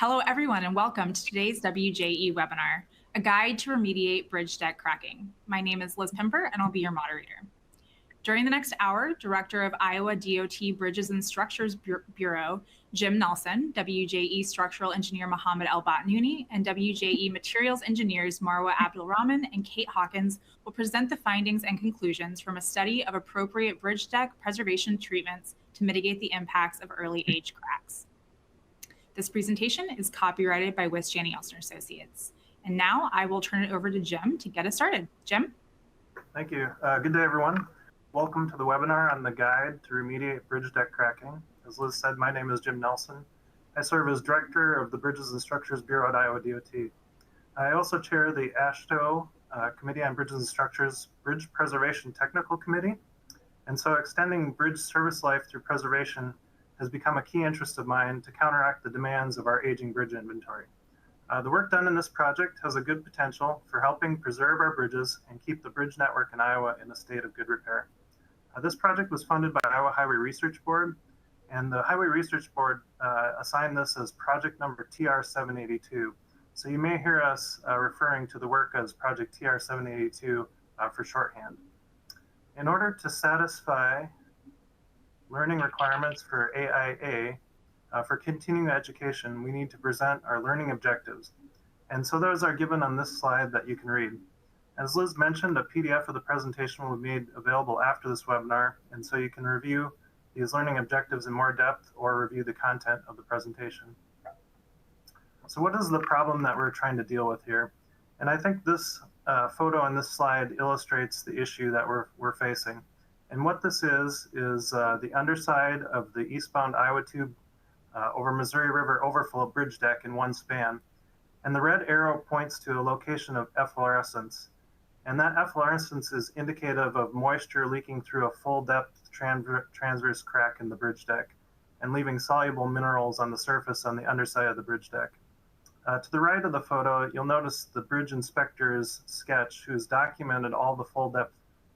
Hello, everyone, and welcome to today's WJE webinar, A Guide to Remediate Bridge Deck Cracking. My name is Liz Pimper, and I'll be your moderator. During the next hour, Director of Iowa DOT Bridges and Structures Bureau, Jim Nelson, WJE Structural Engineer Mohammed El-Batnouni, and WJE Materials Engineers Marwa Abdulrahman and Kate Hawkins will present the findings and conclusions from a study of appropriate bridge deck preservation treatments to mitigate the impacts of early age cracks. This presentation is copyrighted by Wisjani Elsner Associates. And now I will turn it over to Jim to get us started. Jim? Thank you. Good day, everyone. Welcome to the webinar on the guide to remediate bridge deck cracking. As Liz said, my name is Jim Nelson. I serve as Director of the Bridges and Structures Bureau at Iowa DOT. I also chair the AASHTO Committee on Bridges and Structures Bridge Preservation Technical Committee. And so extending bridge service life through preservation has become a key interest of mine to counteract the demands of our aging bridge inventory. The work done in this project has a good potential for helping preserve our bridges and keep the bridge network in Iowa in a state of good repair. This project was funded by Iowa Highway Research Board, and the Highway Research Board assigned this as project number TR782. So you may hear us referring to the work as project TR782 for shorthand. In order to satisfy learning requirements for AIA, for continuing education, we need to present our learning objectives. And so those are given on this slide that you can read. As Liz mentioned, a PDF of the presentation will be made available after this webinar, and so you can review these learning objectives in more depth or review the content of the presentation. So what is the problem that we're trying to deal with here? And I think this photo on this slide illustrates the issue that we're facing. And what this is the underside of the eastbound Iowa Tube over Missouri River overflow bridge deck in one span. And the red arrow points to a location of efflorescence. And that efflorescence is indicative of moisture leaking through a full depth transverse crack in the bridge deck and leaving soluble minerals on the surface on the underside of the bridge deck. To the right of the photo, you'll notice the bridge inspector's sketch, who's documented all the full depth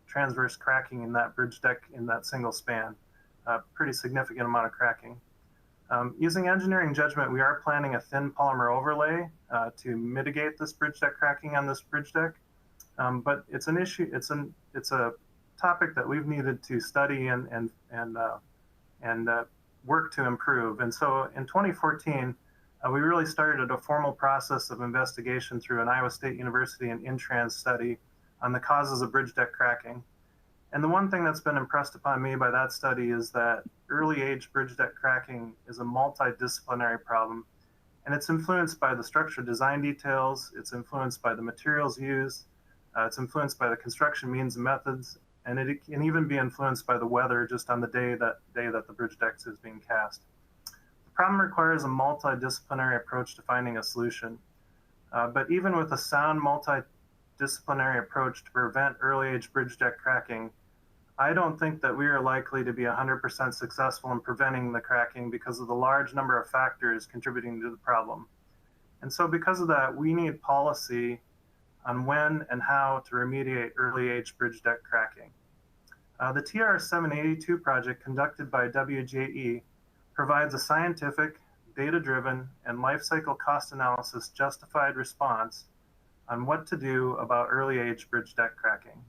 transverse cracking in that bridge deck in that single span. Pretty significant amount of cracking. Using engineering judgment, we are planning a thin polymer overlay to mitigate this bridge deck cracking on this bridge deck. But it's an issue. It's a topic that we've needed to study and work to improve. And so in 2014, we really started a formal process of investigation through an Iowa State University and Intrans study on the causes of bridge deck cracking. And the one thing that's been impressed upon me by that study is that early age bridge deck cracking is a multidisciplinary problem. And it's influenced by the structure design details, it's influenced by the materials used, it's influenced by the construction means and methods, and it can even be influenced by the weather just on the day that the bridge deck is being cast. The problem requires a multidisciplinary approach to finding a solution. But even with a sound multidisciplinary approach to prevent early age bridge deck cracking, I don't think that we are likely to be 100% successful in preventing the cracking because of the large number of factors contributing to the problem. And so because of that, we need policy on when and how to remediate early age bridge deck cracking. The TR782 project conducted by WJE provides a scientific, data-driven, and life cycle cost analysis justified response on what to do about early age bridge deck cracking.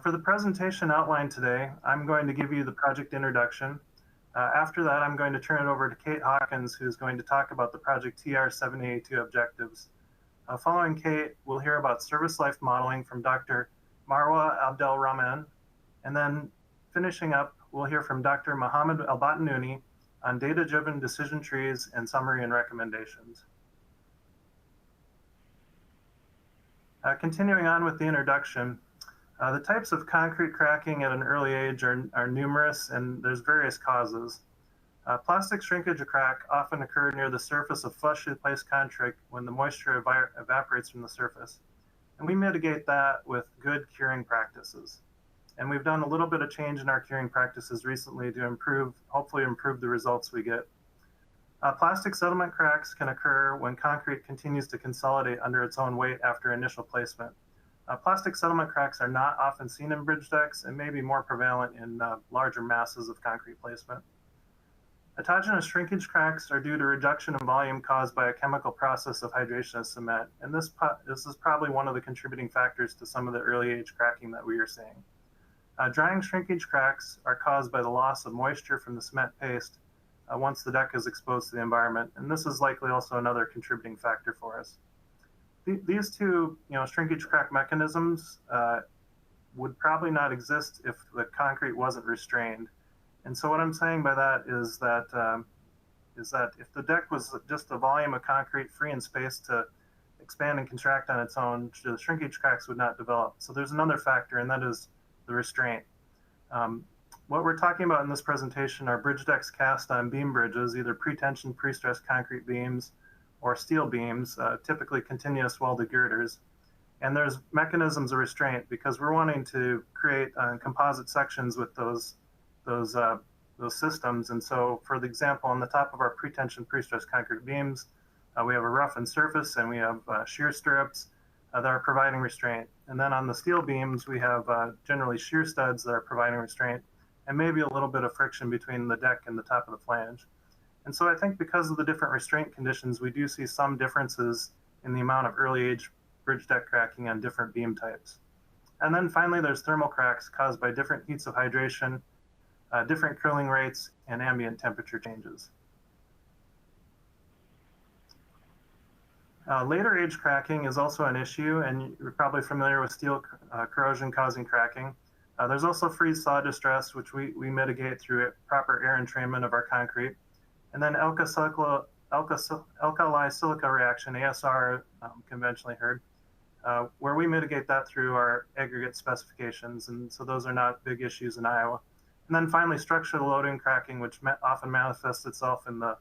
For the presentation outlined today, I'm going to give you the project introduction. After that, I'm going to turn it over to Kate Hawkins, who's going to talk about the project TR782 objectives. Following Kate, we'll hear about service life modeling from Dr. Marwa Abdulrahman. And then finishing up, we'll hear from Dr. Mohammed El-Batnouni on data-driven decision trees and summary and recommendations. Continuing on with the introduction, the types of concrete cracking at an early age are numerous, and there's various causes. Plastic shrinkage or crack often occur near the surface of flushly placed concrete when the moisture evaporates from the surface. And we mitigate that with good curing practices. And we've done a little bit of change in our curing practices recently to hopefully improve the results we get. Plastic settlement cracks can occur when concrete continues to consolidate under its own weight after initial placement. Plastic settlement cracks are not often seen in bridge decks and may be more prevalent in larger masses of concrete placement. Autogenous shrinkage cracks are due to reduction in volume caused by a chemical process of hydration of cement, and this is probably one of the contributing factors to some of the early age cracking that we are seeing. Drying shrinkage cracks are caused by the loss of moisture from the cement paste once the deck is exposed to the environment, and this is likely also another contributing factor for us. These two, shrinkage crack mechanisms would probably not exist if the concrete wasn't restrained. And so what I'm saying by that is that if the deck was just a volume of concrete free in space to expand and contract on its own, the shrinkage cracks would not develop. So there's another factor, and that is the restraint. What we're talking about in this presentation are bridge decks cast on beam bridges, either pre-tension, pre-stressed concrete beams or steel beams, typically continuous welded girders. And there's mechanisms of restraint because we're wanting to create composite sections with those systems. And so, for the example, on the top of our pre-tension, pre-stressed concrete beams, we have a roughened surface and we have shear stirrups that are providing restraint. And then on the steel beams, we have generally shear studs that are providing restraint and maybe a little bit of friction between the deck and the top of the flange. And so I think because of the different restraint conditions, we do see some differences in the amount of early age bridge deck cracking on different beam types. And then finally, there's thermal cracks caused by different heats of hydration, different cooling rates, and ambient temperature changes. Later age cracking is also an issue, and you're probably familiar with steel corrosion causing cracking. There's also freeze-thaw distress, which we mitigate through proper air entrainment of our concrete. And then alkali silica reaction, ASR, conventionally heard, where we mitigate that through our aggregate specifications. And so those are not big issues in Iowa. And then finally, structural loading cracking, which often manifests itself in the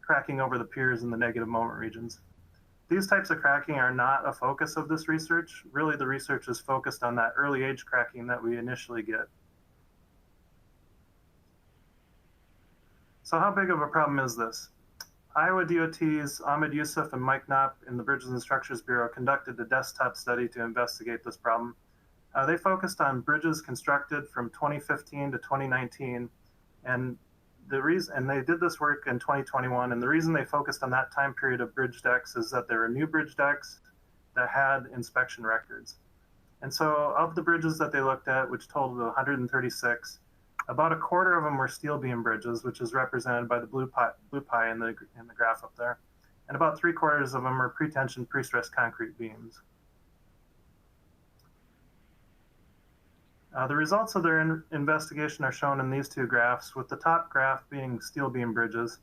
cracking over the piers in the negative moment regions. These types of cracking are not a focus of this research. Really, the research is focused on that early age cracking that we initially get. So how big of a problem is this? Iowa DOT's Ahmed Yusuf and Mike Knopp in the Bridges and Structures Bureau conducted a desktop study to investigate this problem. They focused on bridges constructed from 2015 to 2019, and they did this work in 2021, and the reason they focused on that time period of bridge decks is that there were new bridge decks that had inspection records. And so of the bridges that they looked at, which totaled 136, about a quarter of them were steel beam bridges, which is represented by the blue pie in the graph up there. And about 3/4 of them are pre-tension, pre-stressed concrete beams. The results of their investigation are shown in these two graphs, with the top graph being steel beam bridges.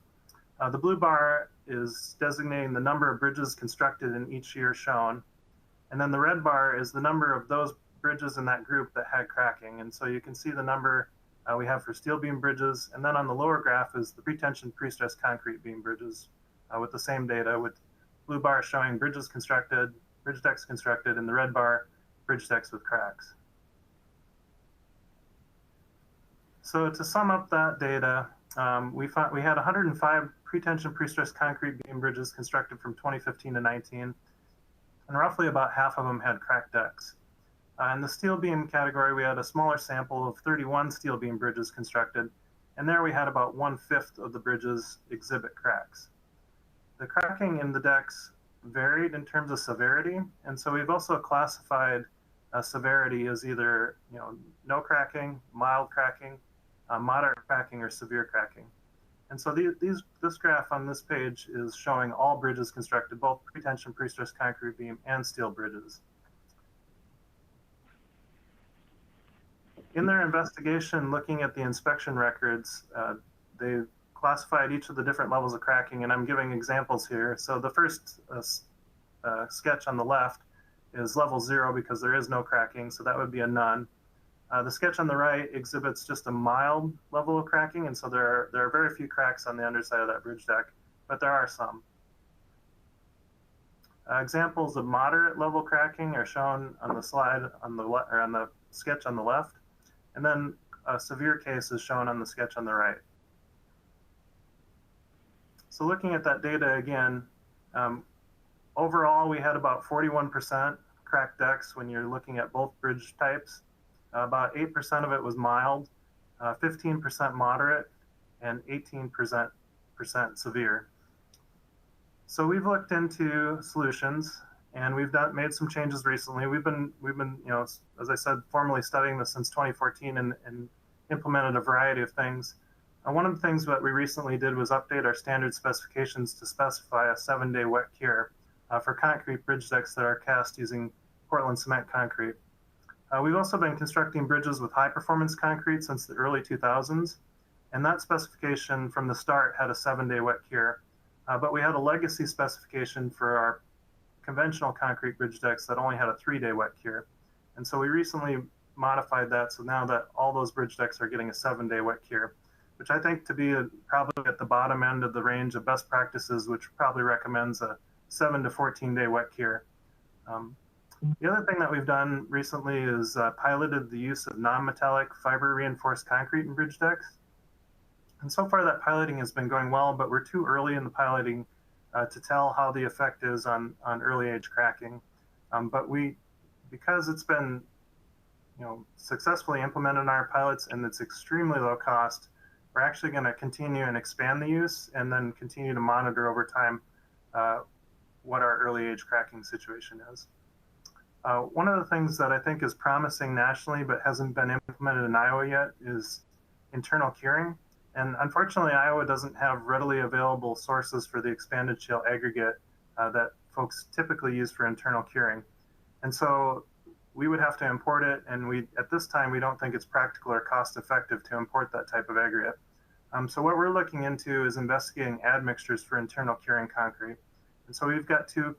The blue bar is designating the number of bridges constructed in each year shown. And then the red bar is the number of those bridges in that group that had cracking. And so you can see the number we have for steel beam bridges. And then on the lower graph is the pre-tension, pre-stressed concrete beam bridges with the same data, with blue bar showing bridges constructed, bridge decks constructed, and the red bar, bridge decks with cracks. So to sum up that data, we had 105 pre-tension, pre-stressed concrete beam bridges constructed from 2015 to 19, and roughly about half of them had cracked decks. In the steel beam category, we had a smaller sample of 31 steel beam bridges constructed, and there we had about 1/5 of the bridges exhibit cracks. The cracking in the decks varied in terms of severity, and so we've also classified severity as either no cracking, mild cracking, moderate cracking, or severe cracking. And so this graph on this page is showing all bridges constructed, both pre-tension, pre-stressed concrete beam, and steel bridges. In their investigation, looking at the inspection records, they classified each of the different levels of cracking, and I'm giving examples here. So the first sketch on the left is level 0 because there is no cracking, so that would be a none. The sketch on the right exhibits just a mild level of cracking, and so there are very few cracks on the underside of that bridge deck, but there are some. Examples of moderate level cracking are shown on the slide on the sketch on the left, and then a severe case is shown on the sketch on the right. So looking at that data again, overall we had about 41% cracked decks when you're looking at both bridge types. About 8% of it was mild, 15% moderate, and 18% severe. So we've looked into solutions, and we've made some changes recently. We've been, as I said, formally studying this since 2014 and implemented a variety of things. One of the things that we recently did was update our standard specifications to specify a 7-day wet cure for concrete bridge decks that are cast using Portland cement concrete. We've also been constructing bridges with high-performance concrete since the early 2000s, and that specification from the start had a 7-day wet cure. But we had a legacy specification for our conventional concrete bridge decks that only had a 3-day wet cure. And so we recently modified that, so now that all those bridge decks are getting a 7-day wet cure, which I think to be probably at the bottom end of the range of best practices, which probably recommends a 7 to 14-day wet cure. The other thing that we've done recently is piloted the use of non-metallic fiber reinforced concrete in bridge decks. And so far that piloting has been going well, but we're too early in the piloting to tell how the effect is on early age cracking. But because it's been successfully implemented in our pilots and it's extremely low cost, we're actually going to continue and expand the use and then continue to monitor over time what our early age cracking situation is. One of the things that I think is promising nationally but hasn't been implemented in Iowa yet is internal curing. And unfortunately, Iowa doesn't have readily available sources for the expanded shale aggregate that folks typically use for internal curing. And so we would have to import it, and at this time, we don't think it's practical or cost effective to import that type of aggregate. So what we're looking into is investigating admixtures for internal curing concrete. And so we've got 2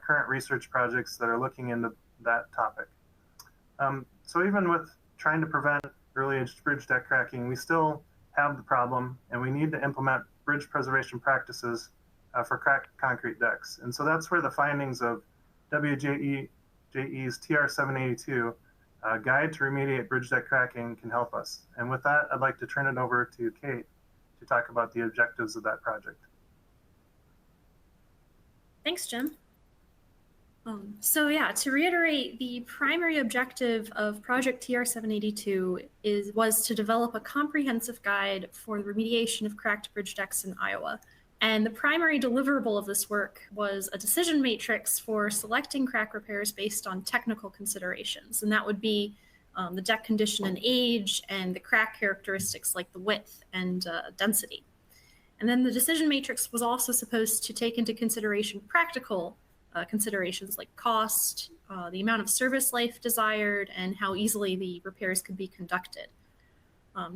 current research projects that are looking into that topic. So even with trying to prevent early age bridge deck cracking, we still have the problem, and we need to implement bridge preservation practices for cracked concrete decks. And so that's where the findings of WJE's TR782 Guide to Remediate Bridge Deck Cracking can help us. And with that, I'd like to turn it over to Kate to talk about the objectives of that project. Thanks, Jim. So yeah, to reiterate, the primary objective of Project TR782 was to develop a comprehensive guide for the remediation of cracked bridge decks in Iowa. And the primary deliverable of this work was a decision matrix for selecting crack repairs based on technical considerations. And that would be the deck condition and age and the crack characteristics like the width and density. And then the decision matrix was also supposed to take into consideration practical considerations like cost, the amount of service life desired, and how easily the repairs could be conducted.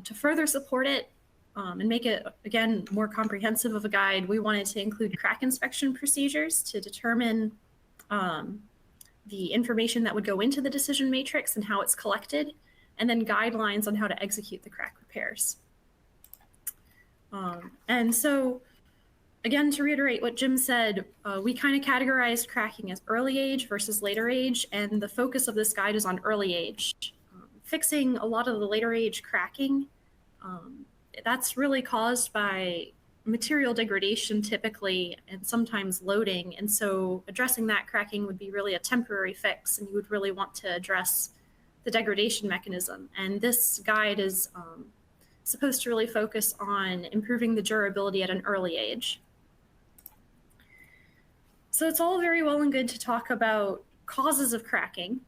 To further support it and make it, again, more comprehensive of a guide, we wanted to include crack inspection procedures to determine the information that would go into the decision matrix and how it's collected, and then guidelines on how to execute the crack repairs. And so, again, to reiterate what Jim said, we kind of categorized cracking as early age versus later age, and the focus of this guide is on early age. Fixing a lot of the later age cracking, that's really caused by material degradation typically, and sometimes loading. And so addressing that cracking would be really a temporary fix, and you would really want to address the degradation mechanism. And this guide is supposed to really focus on improving the durability at an early age. So it's all very well and good to talk about causes of cracking,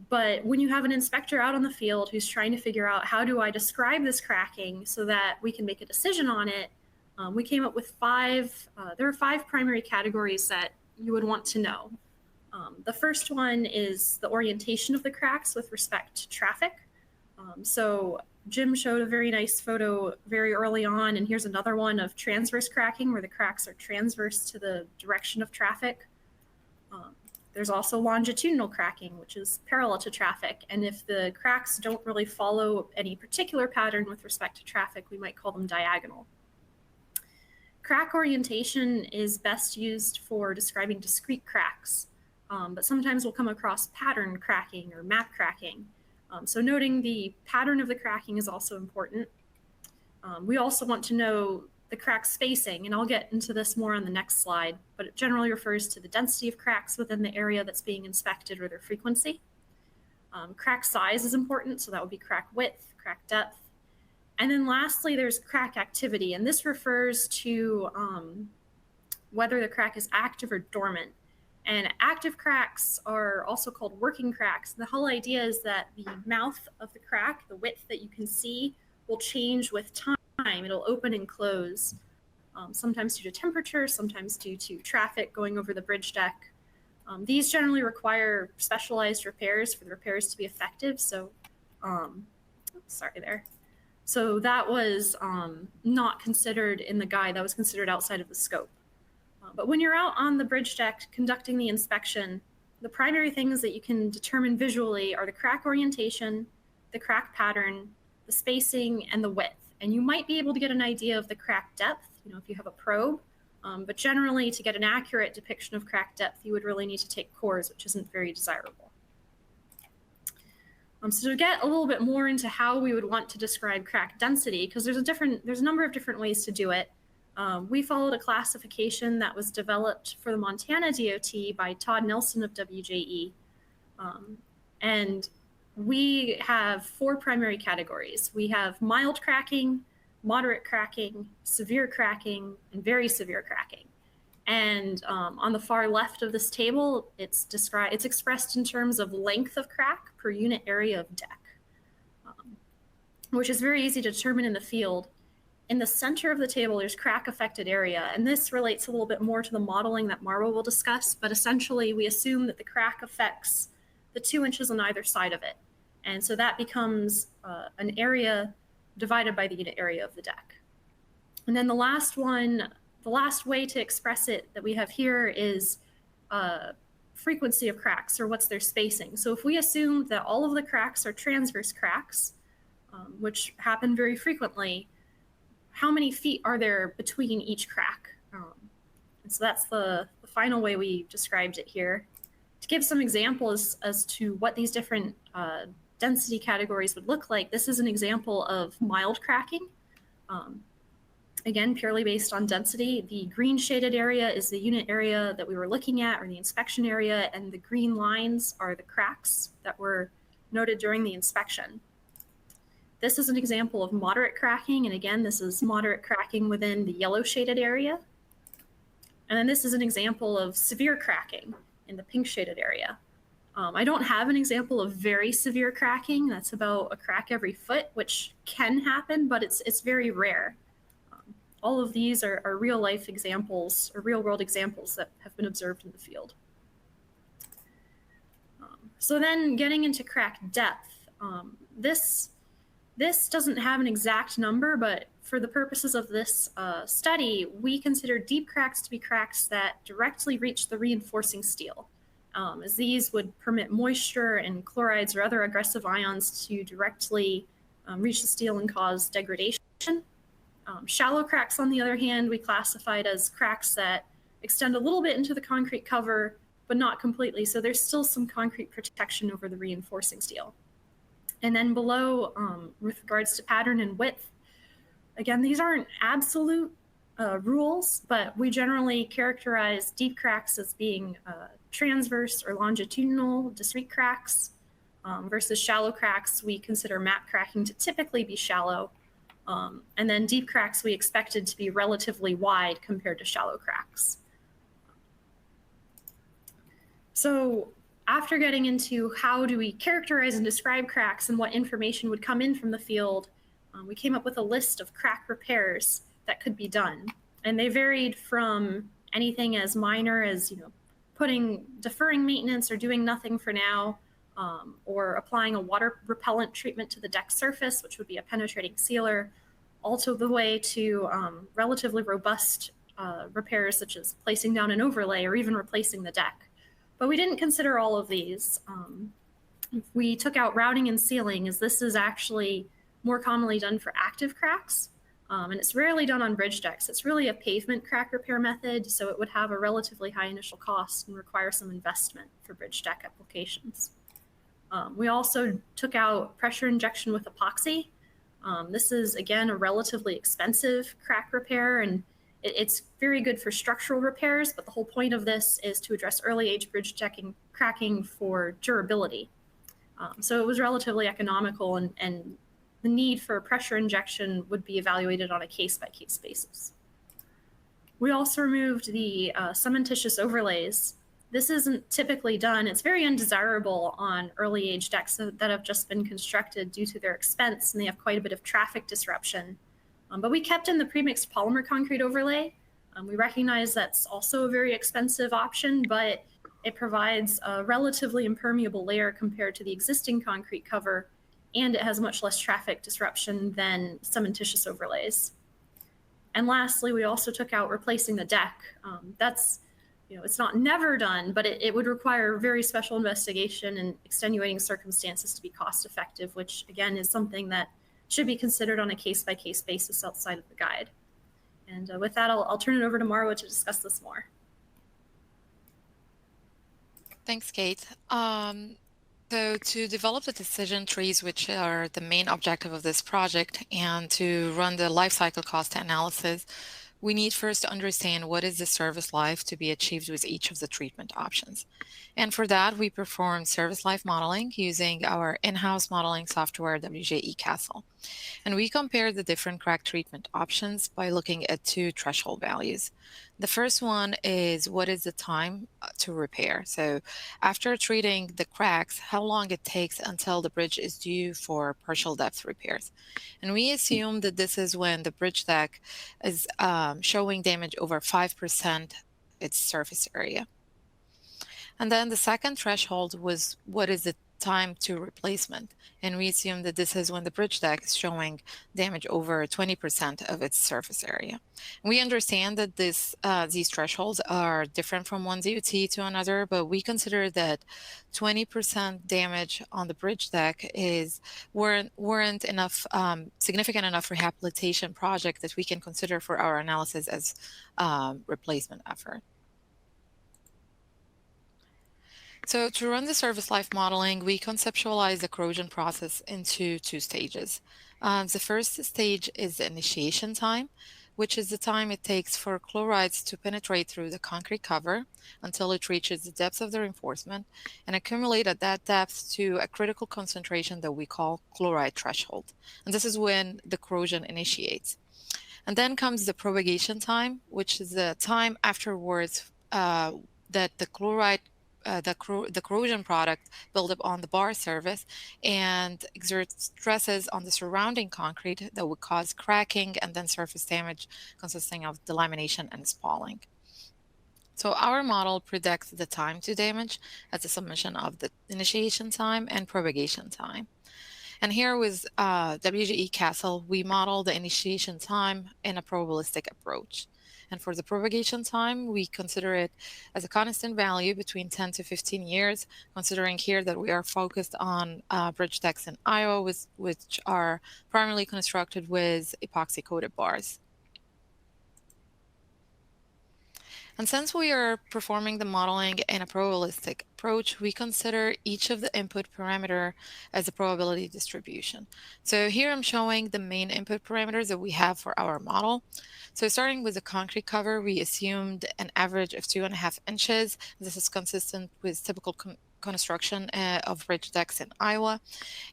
but when you have an inspector out on the field who's trying to figure out how do I describe this cracking so that we can make a decision on it, we came up with there are 5 primary categories that you would want to know. The first one is the orientation of the cracks with respect to traffic. So Jim showed a very nice photo very early on, and here's another one of transverse cracking where the cracks are transverse to the direction of traffic. There's also longitudinal cracking, which is parallel to traffic. And if the cracks don't really follow any particular pattern with respect to traffic, we might call them diagonal. Crack orientation is best used for describing discrete cracks, but sometimes we'll come across pattern cracking or map cracking. So noting the pattern of the cracking is also important. We also want to know the crack spacing, and I'll get into this more on the next slide, but it generally refers to the density of cracks within the area that's being inspected or their frequency. Crack size is important, so that would be crack width, crack depth. And then lastly, there's crack activity, and this refers to whether the crack is active or dormant. And active cracks are also called working cracks. The whole idea is that the mouth of the crack, the width that you can see, will change with time. It'll open and close, sometimes due to temperature, sometimes due to traffic going over the bridge deck. These generally require specialized repairs for the repairs to be effective. So, sorry there. So that was not considered in the guide. That was considered outside of the scope. But when you're out on the bridge deck conducting the inspection, the primary things that you can determine visually are the crack orientation, the crack pattern, the spacing, and the width. And you might be able to get an idea of the crack depth, if you have a probe. But generally, to get an accurate depiction of crack depth, you would really need to take cores, which isn't very desirable. So to get a little bit more into how we would want to describe crack density, because there's a number of different ways to do it. We followed a classification that was developed for the Montana DOT by Todd Nelson of WJE. And we have 4 primary categories. We have mild cracking, moderate cracking, severe cracking, and very severe cracking. And on the far left of this table, it's expressed in terms of length of crack per unit area of deck, which is very easy to determine in the field. In the center of the table, there's crack affected area, and this relates a little bit more to the modeling that Marwa will discuss, but essentially we assume that the crack affects the 2 inches on either side of it. And so that becomes an area divided by the unit area of the deck. And then the last way to express it that we have here is frequency of cracks, or what's their spacing. So if we assume that all of the cracks are transverse cracks, which happen very frequently, how many feet are there between each crack? And so that's the final way we described it here. To give some examples as to what these different density categories would look like, this is an example of mild cracking. Again, purely based on density. The green shaded area is the unit area that we were looking at, or the inspection area, and the green lines are the cracks that were noted during the inspection. This is an example of moderate cracking, and again, this is moderate cracking within the yellow shaded area. And then this is an example of severe cracking in the pink shaded area. I don't have an example of very severe cracking. That's about a crack every foot, which can happen, but it's very rare. All of these are real life examples, or real world examples that have been observed in the field. So then getting into crack depth, this doesn't have an exact number, but for the purposes of this study, we consider deep cracks to be cracks that directly reach the reinforcing steel, as these would permit moisture and chlorides or other aggressive ions to directly reach the steel and cause degradation. Shallow cracks, on the other hand, we classified as cracks that extend a little bit into the concrete cover, but not completely. So there's still some concrete protection over the reinforcing steel. And then below, with regards to pattern and width, again, these aren't absolute rules, but we generally characterize deep cracks as being transverse or longitudinal discrete cracks, versus shallow cracks. We consider map cracking to typically be shallow. And then deep cracks we expected to be relatively wide compared to shallow cracks. So after getting into how do we characterize and describe cracks and what information would come in from the field, we came up with a list of crack repairs that could be done. And they varied from anything as minor as, deferring maintenance or doing nothing for now, or applying a water repellent treatment to the deck surface, which would be a penetrating sealer, also the way to relatively robust repairs such as placing down an overlay or even replacing the deck. But we didn't consider all of these. We took out routing and sealing, as this is actually more commonly done for active cracks, and it's rarely done on bridge decks. It's really a pavement crack repair method, so it would have a relatively high initial cost and require some investment for bridge deck applications. We also took out pressure injection with epoxy. This is, again, a relatively expensive crack repair, and it's very good for structural repairs, but the whole point of this is to address early age bridge decking cracking for durability. So it was relatively economical and the need for pressure injection would be evaluated on a case-by-case basis. We also removed the cementitious overlays. This isn't typically done. It's very undesirable on early age decks that have just been constructed due to their expense, and they have quite a bit of traffic disruption. But we kept in the premixed polymer concrete overlay. We recognize that's also a very expensive option, but it provides a relatively impermeable layer compared to the existing concrete cover, and it has much less traffic disruption than cementitious overlays. And lastly, we also took out replacing the deck. That's, it's not never done, but it would require very special investigation and extenuating circumstances to be cost effective, which again is something that should be considered on a case-by-case basis outside of the guide. And with that, I'll turn it over to Marwa to discuss this more. Thanks, Kate. So to develop the decision trees, which are the main objective of this project, and to run the life cycle cost analysis, we need first to understand what is the service life to be achieved with each of the treatment options. And for that, we perform service life modeling using our in-house modeling software, WJE Castle. And we compare the different crack treatment options by looking at two threshold values. The first one is what is the time to repair. So after treating the cracks, how long it takes until the bridge is due for partial depth repairs. And we assume that this is when the bridge deck is showing damage over 5% its surface area. And then the second threshold was what is the time to replacement. And we assume that this is when the bridge deck is showing damage over 20% of its surface area. And we understand that these thresholds are different from one DOT to another, but we consider that 20% damage on the bridge deck weren't enough, significant enough rehabilitation project that we can consider for our analysis as replacement effort. So to run the service life modeling, we conceptualize the corrosion process into two stages. The first stage is the initiation time, which is the time it takes for chlorides to penetrate through the concrete cover until it reaches the depth of the reinforcement and accumulate at that depth to a critical concentration that we call chloride threshold. And this is when the corrosion initiates. And then comes the propagation time, which is the time afterwards that the chloride the corrosion product build up on the bar surface and exerts stresses on the surrounding concrete that would cause cracking and then surface damage consisting of delamination and spalling. So our model predicts the time to damage as a summation of the initiation time and propagation time. And here with WJE Castle, we model the initiation time in a probabilistic approach. And for the propagation time, we consider it as a constant value between 10 to 15 years, considering here that we are focused on bridge decks in Iowa, which are primarily constructed with epoxy-coated bars. And since we are performing the modeling in a probabilistic approach, we consider each of the input parameter as a probability distribution. So here I'm showing the main input parameters that we have for our model. So starting with the concrete cover, we assumed an average of 2.5 inches. This is consistent with typical construction of bridge decks in Iowa.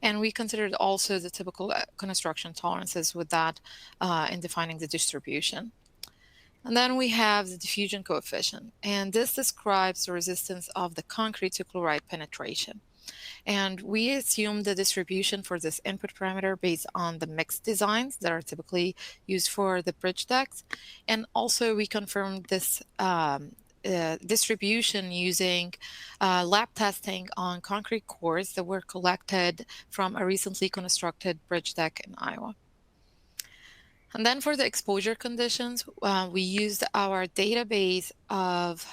And we considered also the typical construction tolerances with that in defining the distribution. And then we have the diffusion coefficient, and this describes the resistance of the concrete to chloride penetration. And we assume the distribution for this input parameter based on the mixed designs that are typically used for the bridge decks. And also we confirmed this distribution using lab testing on concrete cores that were collected from a recently constructed bridge deck in Iowa. And then for the exposure conditions, we used our database of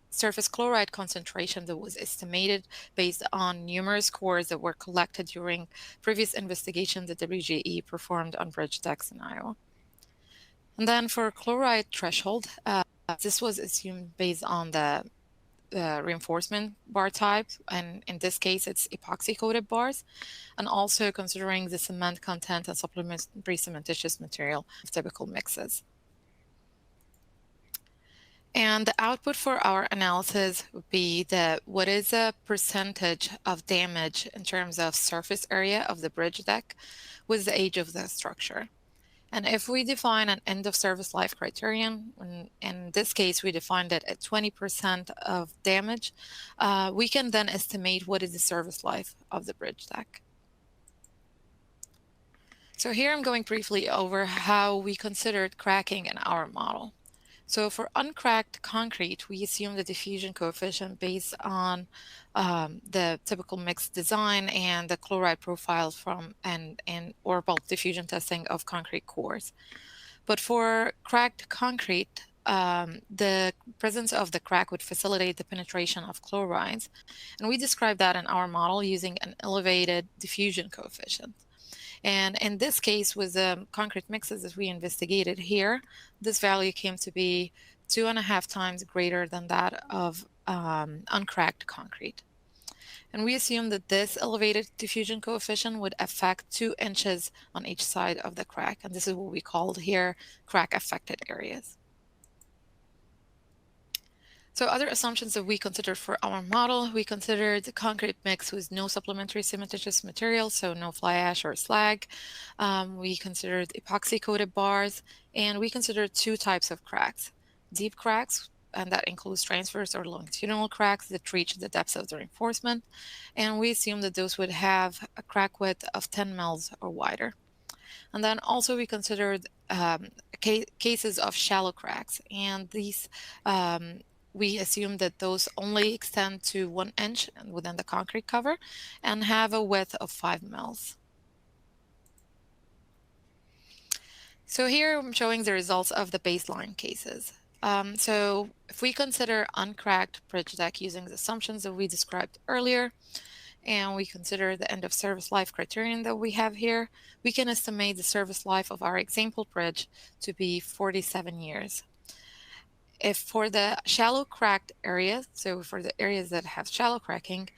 surface chloride concentration that was estimated based on numerous cores that were collected during previous investigations that WJE performed on bridge decks in Iowa. And then for chloride threshold, this was assumed based on the reinforcement bar type, and in this case it's epoxy coated bars, and also considering the cement content and supplementary cementitious material of typical mixes. And the output for our analysis would be what is the percentage of damage in terms of surface area of the bridge deck with the age of the structure. And if we define an end of service life criterion, in this case we defined it at 20% of damage, we can then estimate what is the service life of the bridge deck. So here I'm going briefly over how we considered cracking in our model. So for uncracked concrete, we assume the diffusion coefficient based on the typical mixed design and the chloride profile from or bulk diffusion testing of concrete cores. But for cracked concrete, the presence of the crack would facilitate the penetration of chlorides, and we describe that in our model using an elevated diffusion coefficient. And in this case, with the concrete mixes that we investigated here, this value came to be 2.5 times greater than that of uncracked concrete. And we assume that this elevated diffusion coefficient would affect 2 inches on each side of the crack. And this is what we called here crack affected areas. So other assumptions that we considered for our model, we considered the concrete mix with no supplementary cementitious material, so no fly ash or slag. We considered epoxy-coated bars, and we considered 2 types of cracks. Deep cracks, and that includes transverse or longitudinal cracks that reach the depths of the reinforcement, and we assumed that those would have a crack width of 10 mils or wider. And then also we considered cases of shallow cracks, and these we assume that those only extend to 1 inch within the concrete cover and have a width of 5 mils. So here I'm showing the results of the baseline cases. So if we consider uncracked bridge deck using the assumptions that we described earlier, and we consider the end of service life criterion that we have here, we can estimate the service life of our example bridge to be 47 years. If for the shallow cracked areas, so for the areas that have shallow cracking,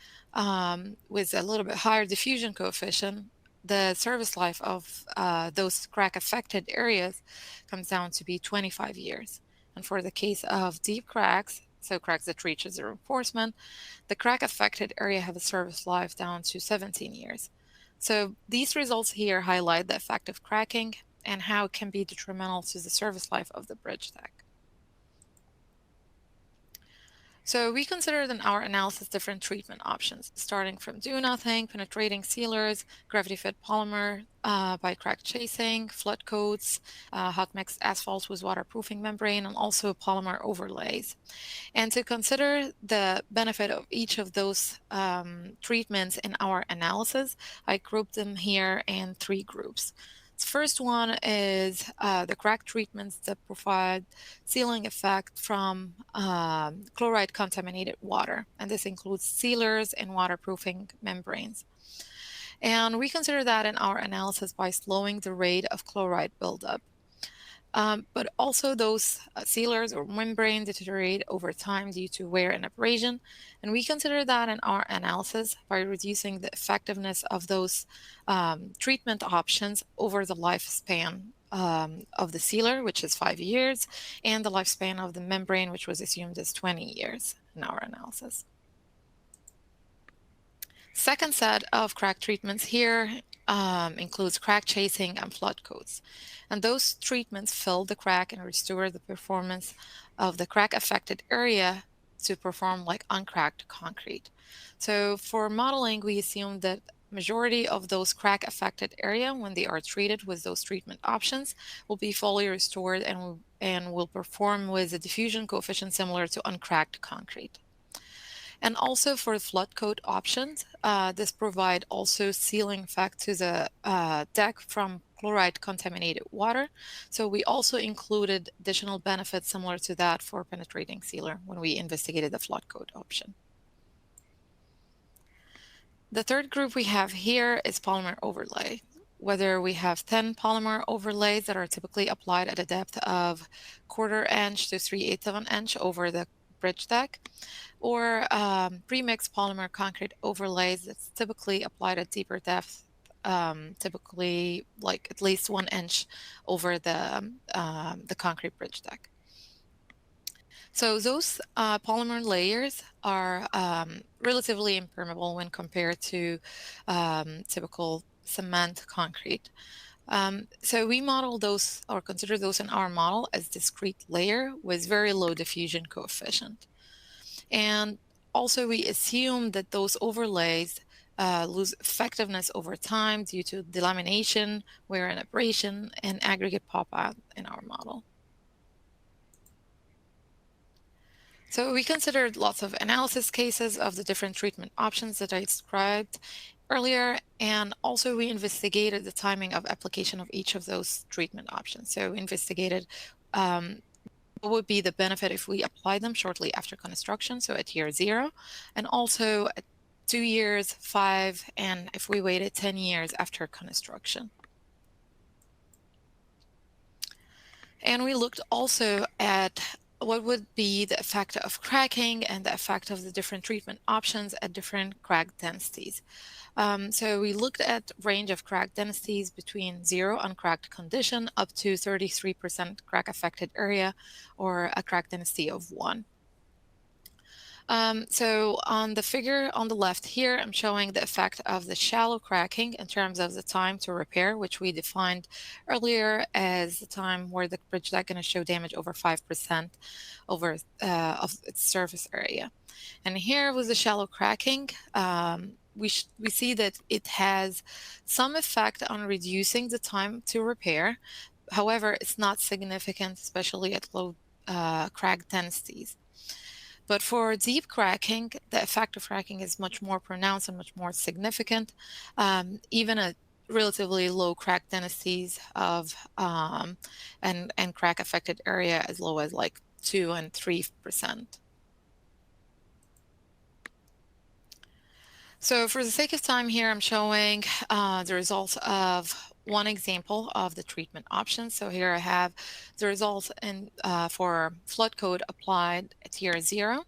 with a little bit higher diffusion coefficient, the service life of those crack affected areas comes down to be 25 years. And for the case of deep cracks, so cracks that reaches the reinforcement, the crack affected area have a service life down to 17 years. So these results here highlight the effect of cracking and how it can be detrimental to the service life of the bridge deck. So we considered in our analysis different treatment options, starting from do nothing, penetrating sealers, gravity-fed polymer by crack chasing, flood coats, hot mixed asphalts with waterproofing membrane, and also polymer overlays. And to consider the benefit of each of those treatments in our analysis, I grouped them here in 3 groups. The first one is the crack treatments that provide sealing effect from chloride contaminated water, and this includes sealers and waterproofing membranes. And we consider that in our analysis by slowing the rate of chloride buildup. But also those sealers or membrane deteriorate over time due to wear and abrasion, and we consider that in our analysis by reducing the effectiveness of those treatment options over the lifespan of the sealer, which is 5 years, and the lifespan of the membrane, which was assumed as 20 years in our analysis. Second set of crack treatments here includes crack chasing and flood coats. And those treatments fill the crack and restore the performance of the crack affected area to perform like uncracked concrete. So for modeling, we assume that majority of those crack affected area, when they are treated with those treatment options, will be fully restored and will perform with a diffusion coefficient similar to uncracked concrete. And also for flood coat options, this provide also sealing effect to the deck from chloride contaminated water. So we also included additional benefits similar to that for penetrating sealer when we investigated the flood coat option. The third group we have here is polymer overlay. Whether we have 10 polymer overlays that are typically applied at a depth of 1/4 inch to 3/8 of an inch over the bridge deck, or pre-mixed polymer concrete overlays that's typically applied at deeper depth, typically like at least 1 inch over the concrete bridge deck. So those polymer layers are relatively impermeable when compared to typical cement concrete. So we model those or consider those in our model as discrete layer with very low diffusion coefficient. And also we assume that those overlays lose effectiveness over time due to delamination, wear and abrasion, and aggregate pop-out in our model. So we considered lots of analysis cases of the different treatment options that I described earlier, and also we investigated the timing of application of each of those treatment options. So we investigated what would be the benefit if we applied them shortly after construction, so at year 0, and also at 2 years, 5, and if we waited 10 years after construction. And we looked also at what would be the effect of cracking and the effect of the different treatment options at different crack densities. So we looked at range of crack densities between 0 uncracked condition up to 33% crack affected area, or a crack density of 1. So on the figure on the left here, I'm showing the effect of the shallow cracking in terms of the time to repair, which we defined earlier as the time where the bridge deck going to show damage over 5% over of its surface area. And here with the shallow cracking, we see that it has some effect on reducing the time to repair. However, it's not significant, especially at low crack densities. But for deep cracking, the effect of cracking is much more pronounced and much more significant, even at relatively low crack densities of and crack affected area as low as like 2 and 3%. So for the sake of time here, I'm showing the results of one example of the treatment options. So here I have the results for flood code applied at year 0.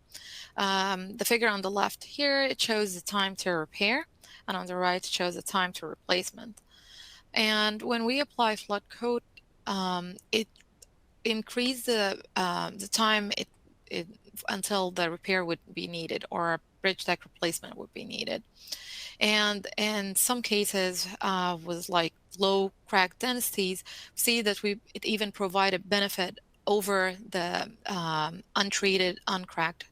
The figure on the left here, it shows the time to repair, and on the right it shows the time to replacement. And when we apply flood code, it increased the time until the repair would be needed or a bridge deck replacement would be needed. And in some cases with like low crack densities, see that it even provided benefit over the untreated, uncracked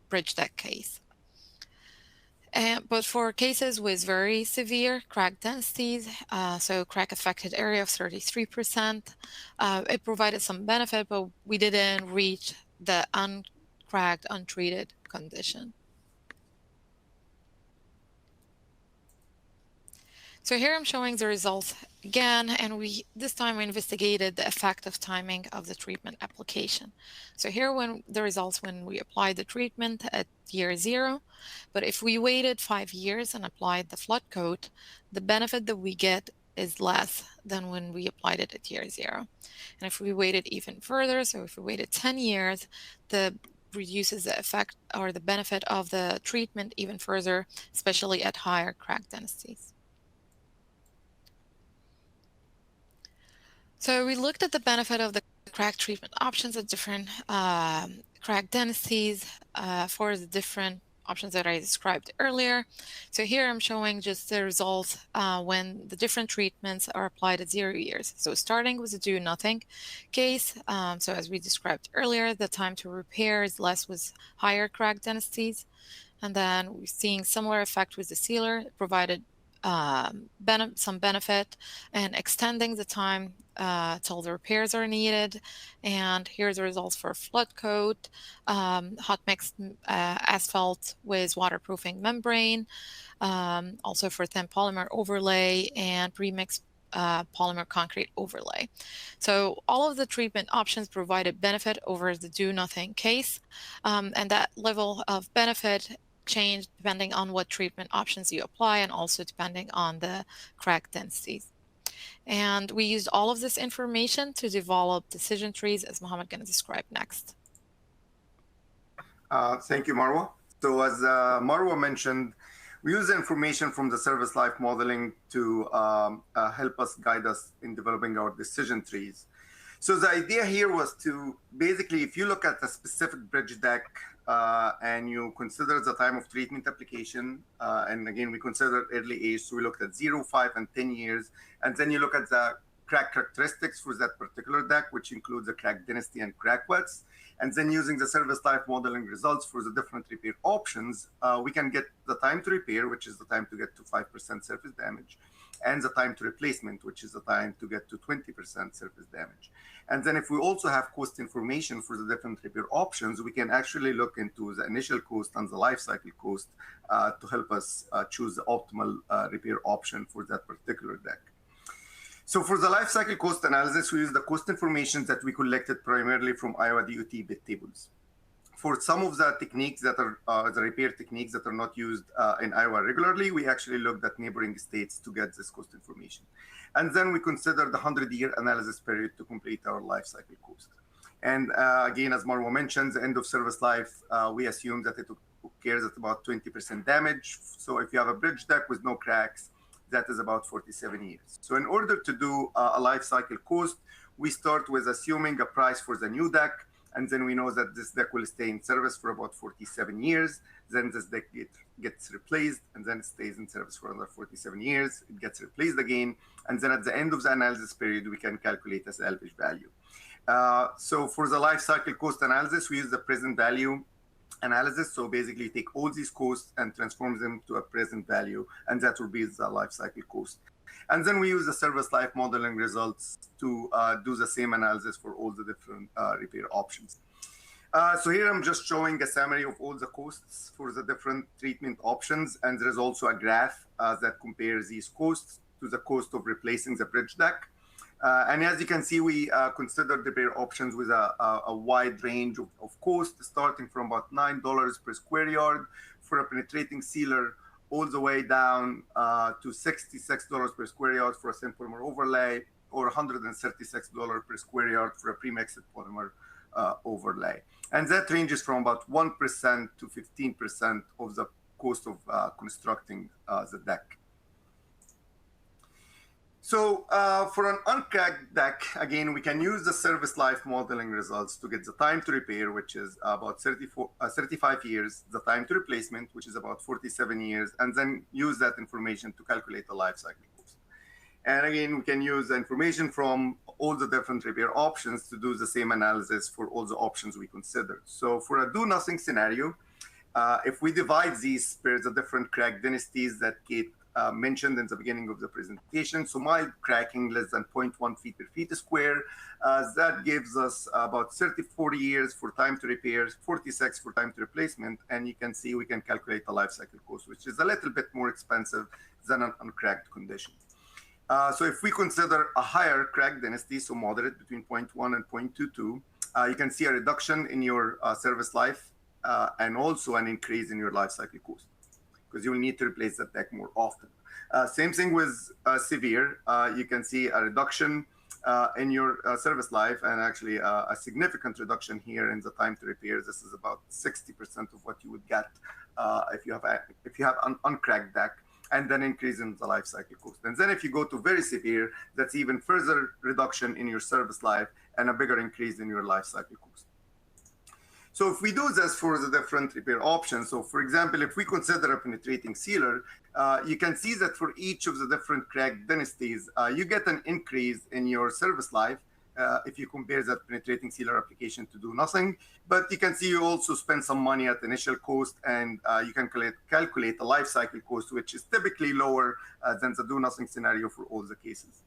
bridge deck case. But for cases with very severe crack densities, so crack affected area of 33%, it provided some benefit, but we didn't reach the uncracked, untreated condition. So here I'm showing the results again, and this time we investigated the effect of timing of the treatment application. So here the results when we applied the treatment at year 0, but if we waited 5 years and applied the flood code, the benefit that we get is less than when we applied it at year 0. And if we waited even further, so if we waited 10 years, reduces the effect or the benefit of the treatment even further, especially at higher crack densities. So we looked at the benefit of the crack treatment options at different crack densities for the different options that I described earlier. So here I'm showing just the results when the different treatments are applied at 0 years. So starting with the do nothing case, so as we described earlier, the time to repair is less with higher crack densities. And then we're seeing similar effect with the sealer. It provided some benefit and extending the time till the repairs are needed. And here's the results for flood coat, hot mixed asphalt with waterproofing membrane, also for thin polymer overlay and pre-mixed polymer concrete overlay. So all of the treatment options provided benefit over the do nothing case, and that level of benefit change depending on what treatment options you apply and also depending on the crack densities. And we used all of this information to develop decision trees, as Mohammed going to describe next. Thank you, Marwa. So as Marwa mentioned, we use information from the service life modeling to help us guide us in developing our decision trees. So the idea here was to basically, if you look at a specific bridge deck and you consider the time of treatment application, and again, we consider early age, so we looked at 0, 5, and 10 years, and then you look at the crack characteristics for that particular deck, which includes the crack density and crack widths, and then using the service life modeling results for the different repair options, we can get the time to repair, which is the time to get to 5% surface damage, and the time to replacement, which is the time to get to 20% surface damage. And then if we also have cost information for the different repair options, we can actually look into the initial cost and the life cycle cost to help us choose the optimal repair option for that particular deck. So for the life cycle cost analysis, we use the cost information that we collected primarily from Iowa DOT bid tables. For some of the techniques that are the repair techniques that are not used in Iowa regularly, we actually looked at neighboring states to get this cost information. And then we consider the 100-year analysis period to complete our life cycle cost. And again, as Marwa mentioned, the end of service life, we assume that it occurs at about 20% damage. So if you have a bridge deck with no cracks, that is about 47 years. So in order to do a life cycle cost, we start with assuming a price for the new deck, and then we know that this deck will stay in service for about 47 years. Then this deck gets replaced, and then it stays in service for another 47 years. It gets replaced again, and then at the end of the analysis period, we can calculate a salvage value. So for the life cycle cost analysis, we use the present value analysis. So basically, you take all these costs and transform them to a present value, and that will be the life cycle cost. And then we use the service life modeling results to do the same analysis for all the different repair options. So here I'm just showing a summary of all the costs for the different treatment options, and there is also a graph that compares these costs to the cost of replacing the bridge deck. And as you can see, we considered the repair options with a wide range of cost, starting from about $9 per square yard for a penetrating sealer, all the way down to $66 per square yard for a thin polymer overlay, or $136 per square yard for a pre-mixed polymer overlay. And that ranges from about 1% to 15% of the cost of constructing the deck. So for an uncracked deck, again, we can use the service life modeling results to get the time to repair, which is about 35 years, the time to replacement, which is about 47 years, and then use that information to calculate the life cycle cost. And again, we can use the information from all the different repair options to do the same analysis for all the options we consider. So for a do-nothing scenario, if we divide these per the different crack densities that Kate mentioned in the beginning of the presentation, so mild cracking less than 0.1 feet per feet square, that gives us about 34 years for time to repair, 46 for time to replacement, and you can see we can calculate the life cycle cost, which is a little bit more expensive than an uncracked condition. So if we consider a higher crack density, so moderate between 0.1 and 0.22, you can see a reduction in your service life and also an increase in your life cycle cost, because you will need to replace that deck more often. Same thing with severe. You can see a reduction in your service life, and actually a significant reduction here in the time to repair. This is about 60% of what you would get if you have an uncracked deck, and then increase in the life cycle cost. And then if you go to very severe, that's even further reduction in your service life and a bigger increase in your life cycle cost. So if we do this for the different repair options, so for example, if we consider a penetrating sealer, you can see that for each of the different crack densities, you get an increase in your service life if you compare that penetrating sealer application to do nothing. But you can see you also spend some money at initial cost, and you can calculate the life cycle cost, which is typically lower than the do nothing scenario for all the cases.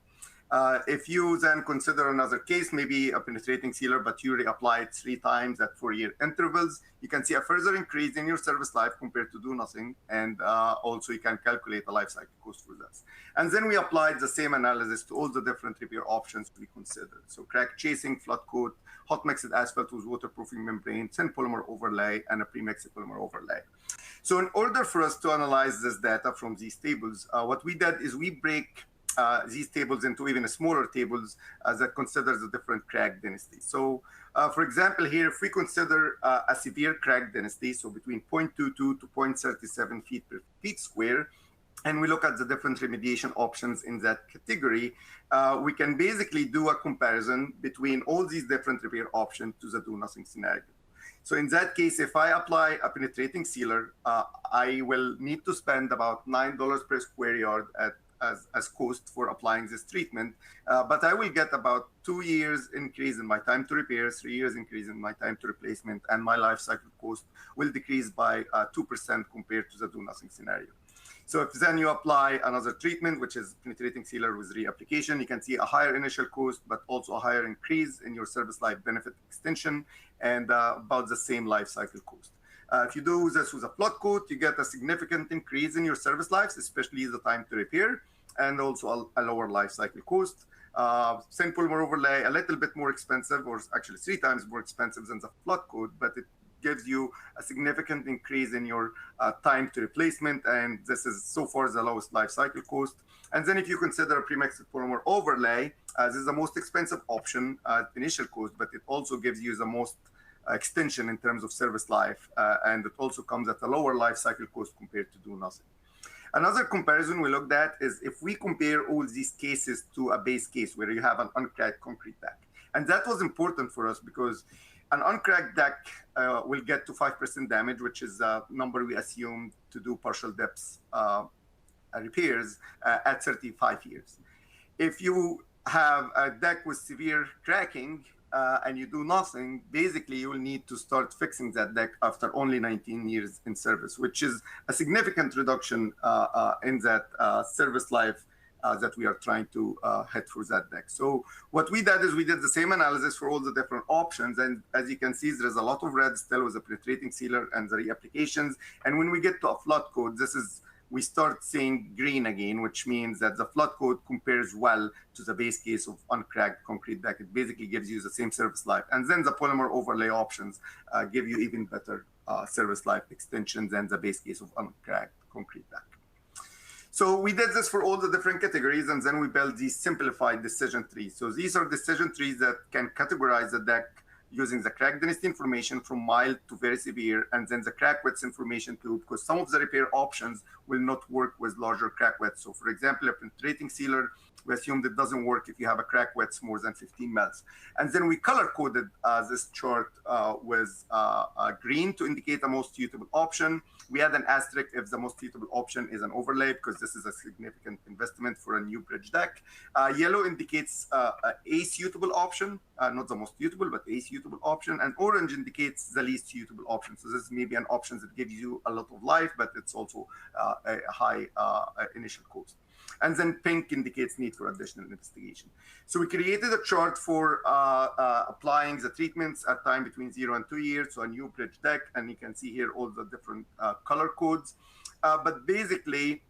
If you then consider another case, maybe a penetrating sealer, but you reapply it 3 times at 4-year intervals, you can see a further increase in your service life compared to do nothing. And also you can calculate the life cycle cost for this. And then we applied the same analysis to all the different repair options we considered. So crack chasing, flood coat, hot mixed asphalt with waterproofing membrane, thin polymer overlay, and a pre-mixed polymer overlay. So in order for us to analyze this data from these tables, what we did is we break these tables into even smaller tables that consider the different crack densities. So for example, here, if we consider a severe crack density, so between 0.22 to 0.37 feet per feet square, and we look at the different remediation options in that category, we can basically do a comparison between all these different repair options to the do-nothing scenario. So in that case, if I apply a penetrating sealer, I will need to spend about $9 per square yard as cost for applying this treatment, but I will get about 2 years increase in my time to repair, 3 years increase in my time to replacement, and my life cycle cost will decrease by 2% compared to the do-nothing scenario. So if then you apply another treatment, which is penetrating sealer with reapplication, you can see a higher initial cost, but also a higher increase in your service life benefit extension and about the same life cycle cost. If you do this with a flood coat, you get a significant increase in your service lives, especially the time to repair, and also a lower life cycle cost. Same polymer overlay, a little bit more expensive, or actually 3 times more expensive than the flood coat, but it gives you a significant increase in your time to replacement, and this is so far the lowest life cycle cost. And then if you consider a premixed polymer overlay, this is the most expensive option at initial cost, but it also gives you the most extension in terms of service life, and it also comes at a lower life cycle cost compared to do nothing. Another comparison we looked at is if we compare all these cases to a base case where you have an uncracked concrete deck. And that was important for us because an uncracked deck will get to 5% damage, which is a number we assume to do partial depth repairs at 35 years. If you have a deck with severe cracking and you do nothing, basically you will need to start fixing that deck after only 19 years in service, which is a significant reduction in that service life that we are trying to head for that deck. So what we did is we did the same analysis for all the different options. And as you can see, there's a lot of red still with the penetrating sealer and the reapplications. And when we get to a flood coat, we start seeing green again, which means that the flood coat compares well to the base case of uncracked concrete deck. It basically gives you the same service life. And then the polymer overlay options give you even better service life extension than the base case of uncracked concrete deck. So we did this for all the different categories, and then we built these simplified decision trees. So these are decision trees that can categorize the deck using the crack density information from mild to very severe, and then the crack width information too, because some of the repair options will not work with larger crack widths. So for example, a penetrating sealer, we assumed it doesn't work if you have a crack width more than 15 mils. And then we color-coded this chart with green to indicate the most suitable option. We had an asterisk if the most suitable option is an overlay, because this is a significant investment for a new bridge deck. Yellow indicates a suitable option, not the most suitable, but a suitable option. And orange indicates the least suitable option. So this may be an option that gives you a lot of life, but it's also a high initial cost. And then pink indicates need for additional investigation. So we created a chart for applying the treatments at time between 0 and 2 years, so a new bridge deck, and you can see here all the different color codes. But basically,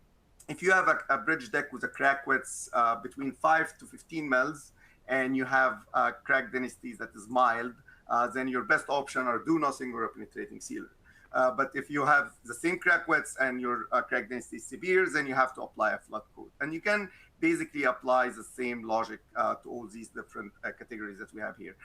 if you have a bridge deck with a crack width between 5 to 15 mils, and you have crack density that is mild, then your best option are do nothing or a penetrating sealer. But if you have the same crack widths and your crack density is severe, then you have to apply a flood coat. And you can basically apply the same logic to all these different categories that we have here.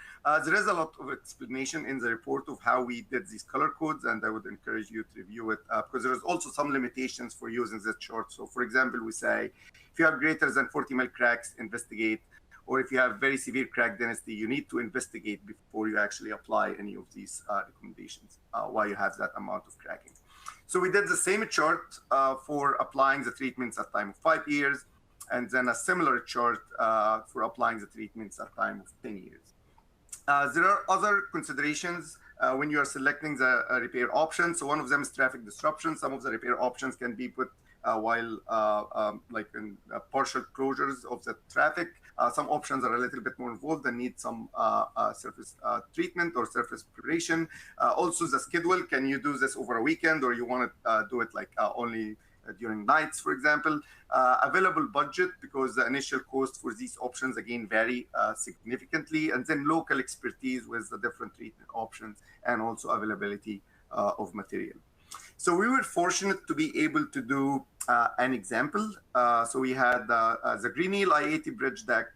There is a lot of explanation in the report of how we did these color codes, and I would encourage you to review it because there is also some limitations for using this chart. So for example, we say, if you have greater than 40 mil cracks, investigate. Or if you have very severe crack density, you need to investigate before you actually apply any of these recommendations while you have that amount of cracking. So we did the same chart for applying the treatments at time of 5 years, and then a similar chart for applying the treatments at time of 10 years. There are other considerations when you are selecting the repair option. So one of them is traffic disruption. Some of the repair options can be put while like in partial closures of the traffic. Some options are a little bit more involved and need some surface treatment or surface preparation. Also the schedule, can you do this over a weekend, or you want to do it like only during nights, for example. Available budget, because the initial cost for these options again vary significantly, and then local expertise with the different treatment options and also availability of material. So we were fortunate to be able to do an example. So we had the Grinnell I-80 bridge deck.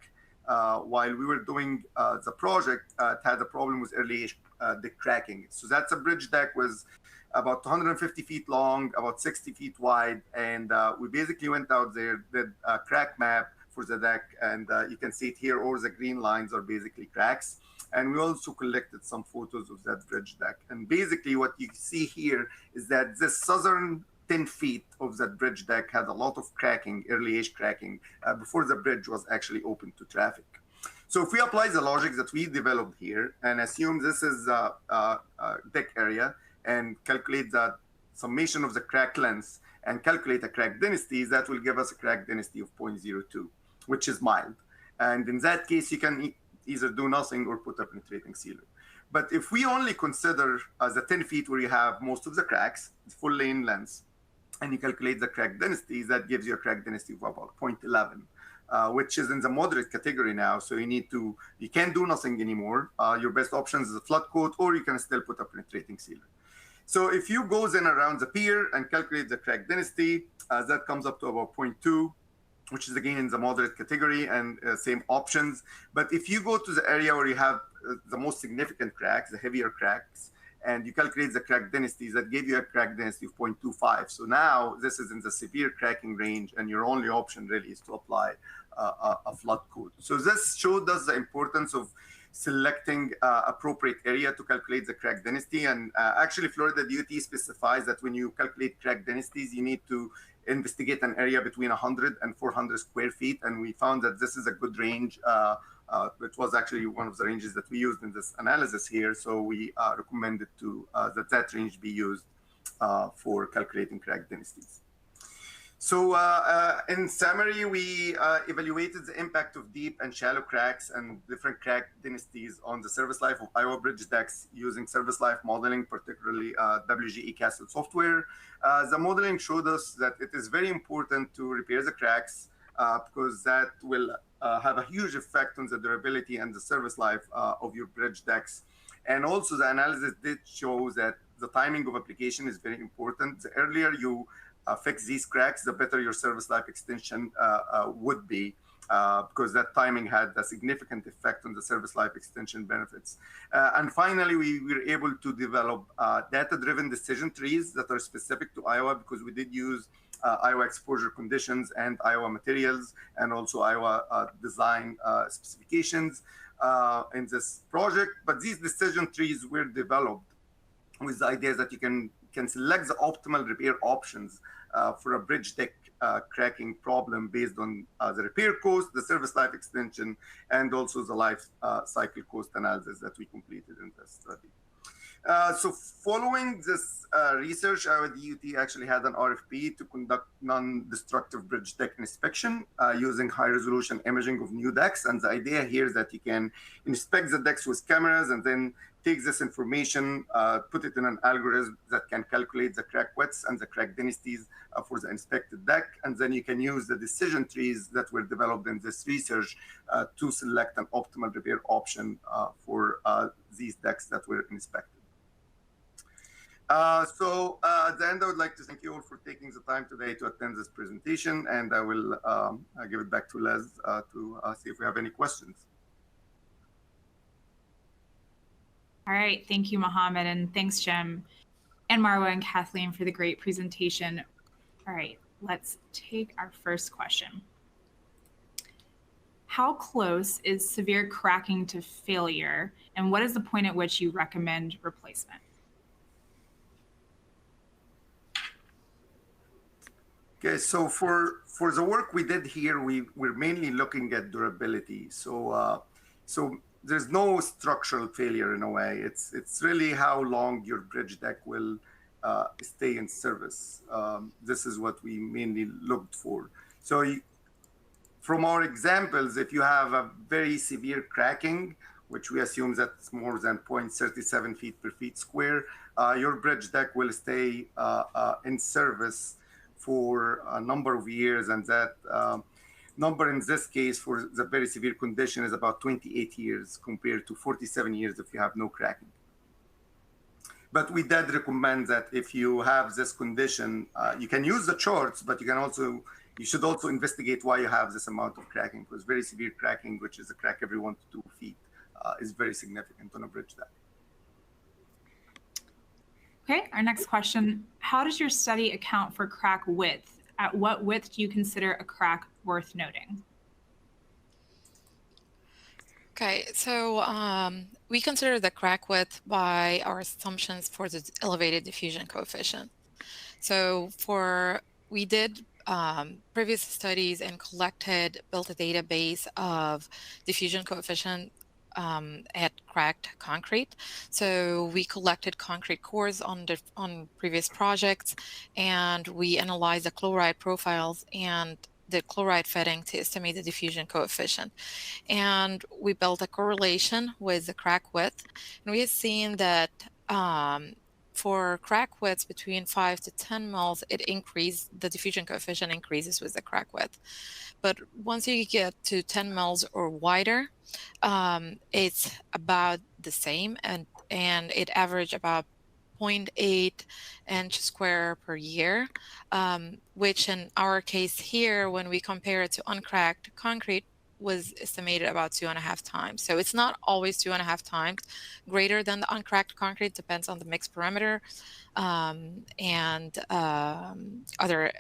While we were doing the project, it had a problem with early deck cracking. So that's a bridge deck with about 250 feet long, about 60 feet wide. And we basically went out there, did a crack map for the deck. And you can see it here, all the green lines are basically cracks. And we also collected some photos of that bridge deck. And basically what you see here is that the southern 10 feet of that bridge deck had a lot of cracking, early age cracking, before the bridge was actually open to traffic. So if we apply the logic that we developed here and assume this is a deck area and calculate the summation of the crack length and calculate a crack density, that will give us a crack density of 0.02, which is mild. And in that case, you can either do nothing or put a penetrating sealer. But if we only consider the 10 feet where you have most of the cracks, full lane length, and you calculate the crack density, that gives you a crack density of about 0.11, which is in the moderate category now. So you can't do nothing anymore. Your best option is a flood coat, or you can still put a penetrating sealer. So if you go then around the pier and calculate the crack density, that comes up to about 0.2, which is again in the moderate category, and same options. But if you go to the area where you have the most significant cracks, the heavier cracks, and you calculate the crack densities, that gave you a crack density of 0.25. So now this is in the severe cracking range, and your only option really is to apply a flood coat. So this showed us the importance of selecting appropriate area to calculate the crack density. And actually, Florida DOT specifies that when you calculate crack densities, you need to investigate an area between 100 and 400 square feet. And we found that this is a good range. It was actually one of the ranges that we used in this analysis here. So we recommended that range be used for calculating crack densities. So in summary, we evaluated the impact of deep and shallow cracks and different crack densities on the service life of Iowa bridge decks using service life modeling, particularly WGE Castle software. The modeling showed us that it is very important to repair the cracks because that will have a huge effect on the durability and the service life of your bridge decks. And also the analysis did show that the timing of application is very important. The earlier you fix these cracks, the better your service life extension would be, because that timing had a significant effect on the service life extension benefits. And finally, we were able to develop data-driven decision trees that are specific to Iowa, because we did use Iowa exposure conditions and Iowa materials, and also Iowa design specifications in this project. But these decision trees were developed with the idea that you can select the optimal repair options for a bridge deck cracking problem based on the repair cost, the service life extension, and also the life cycle cost analysis that we completed in this study. So following this research, our DOT actually had an RFP to conduct non-destructive bridge deck inspection using high-resolution imaging of new decks. And the idea here is that you can inspect the decks with cameras and then take this information, put it in an algorithm that can calculate the crack widths and the crack densities for the inspected deck. And then you can use the decision trees that were developed in this research to select an optimal repair option for these decks that were inspected. So at the end, I would like to thank you all for taking the time today to attend this presentation, and I will give it back to Les to see if we have any questions. All right, thank you, Mohammed, and thanks, Jim, and Marwa and Kathleen for the great presentation. All right, let's take our first question. How close is severe cracking to failure, and what is the point at which you recommend replacement? Okay, so for the work we did here, we're mainly looking at durability. So there's no structural failure in a way. It's really how long your bridge deck will stay in service. This is what we mainly looked for. So from our examples, if you have a very severe cracking, which we assume that's more than 0.37 feet per feet square, your bridge deck will stay in service for a number of years, and that number in this case for the very severe condition is about 28 years compared to 47 years if you have no cracking. But we did recommend that if you have this condition, you can use the charts, but you should also investigate why you have this amount of cracking, because very severe cracking, which is a crack every 1 to 2 feet, is very significant on a bridge deck. Okay, our next question. How does your study account for crack width? At what width do you consider a crack worth noting? Okay, so we consider the crack width by our assumptions for the elevated diffusion coefficient. So we did previous studies and built a database of diffusion coefficient at cracked concrete. So we collected concrete cores on previous projects, and we analyzed the chloride profiles and the chloride fitting to estimate the diffusion coefficient. And we built a correlation with the crack width, and we have seen that for crack widths between 5 to 10 mils, the diffusion coefficient increases with the crack width. But once you get to 10 mils or wider, it's about the same, and it averaged about 0.8 inch square per year, which in our case here, when we compare it to uncracked concrete, was estimated about 2.5 times. So it's not always 2.5 times greater than the uncracked concrete, depends on the mixed parameter and other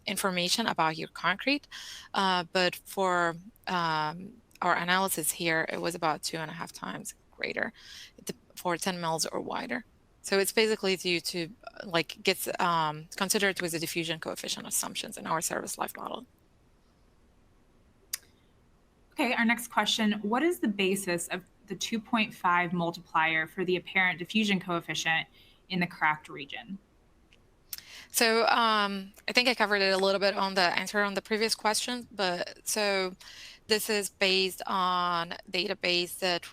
information about your concrete. But for our analysis here, it was about 2.5 times greater for 10 mils or wider. So it's basically due to gets considered with the diffusion coefficient assumptions in our service life model. Okay, our next question. What is the basis of the 2.5 multiplier for the apparent diffusion coefficient in the cracked region? So I think I covered it a little bit on the answer on the previous question, but so this is based on database that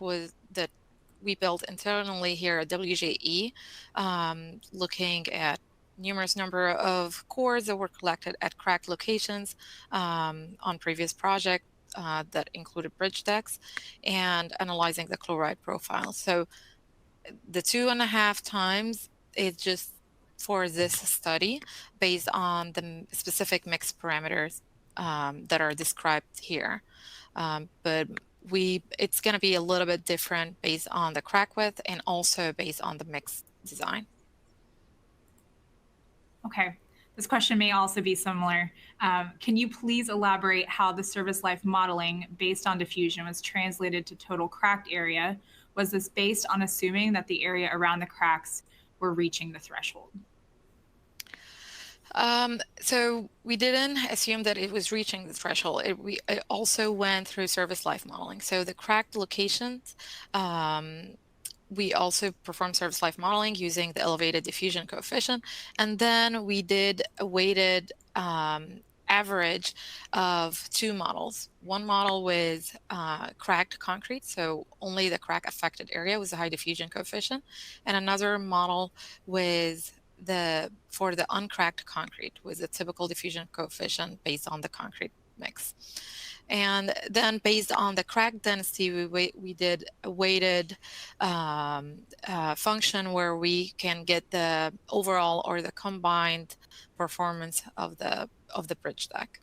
we built internally here at WJE, looking at numerous number of cores that were collected at cracked locations on previous projects that included bridge decks, and analyzing the chloride profile. So the 2.5 times is just for this study based on the specific mixed parameters that are described here. But it's going to be a little bit different based on the crack width and also based on the mix design. Okay, this question may also be similar. Can you please elaborate how the service life modeling based on diffusion was translated to total cracked area? Was this based on assuming that the area around the cracks were reaching the threshold? So we didn't assume that it was reaching the threshold. It also went through service life modeling. So the cracked locations, we also performed service life modeling using the elevated diffusion coefficient. And then we did a weighted average of 2 models. One model with cracked concrete, so only the crack affected area was a high diffusion coefficient, and another model with for the uncracked concrete with a typical diffusion coefficient based on the concrete mix. And then based on the crack density, we did a weighted function where we can get the overall or the combined performance of the bridge deck.